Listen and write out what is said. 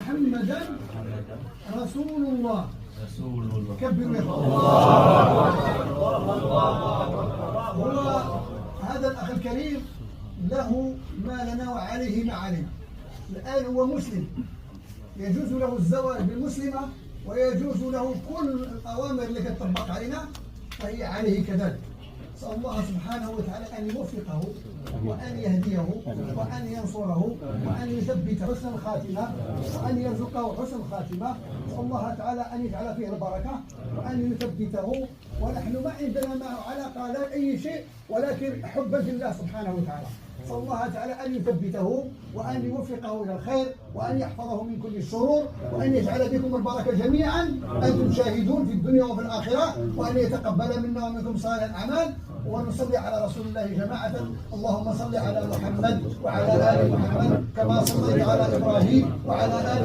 محمدا رسول الله. كبروا يا اخوان. هو هذا الاخ الكريم له ما لنا وعليه ما علينا. الان هو مسلم، يجوز له الزواج بالمسلمه ويجوز له كل الاوامر اللي كتطبق علينا فهي عليه كذلك. نسأل الله سبحانه وتعالى أن يوفقه وأن يهديه وأن ينصره وأن يثبت حسن الخاتمة وأن يرزقه حسن الخاتمة. نسأل الله تعالى أن يجعل فيه البركة وأن يثبته. ونحن ما عندنا معه علاقة لا أي شيء ولكن حبا في الله سبحانه وتعالى. نسأل الله تعالى أن يثبته وأن يوفقه إلى الخير وأن يحفظه من كل الشرور وأن يجعل بكم البركة جميعا أنتم شاهدون في الدنيا وفي الآخرة وأن يتقبل منا ومنكم صالح الأعمال. ونصلي على رسول الله جماعة. اللهم صل على محمد وعلى آل محمد كما صليت على إبراهيم وعلى آل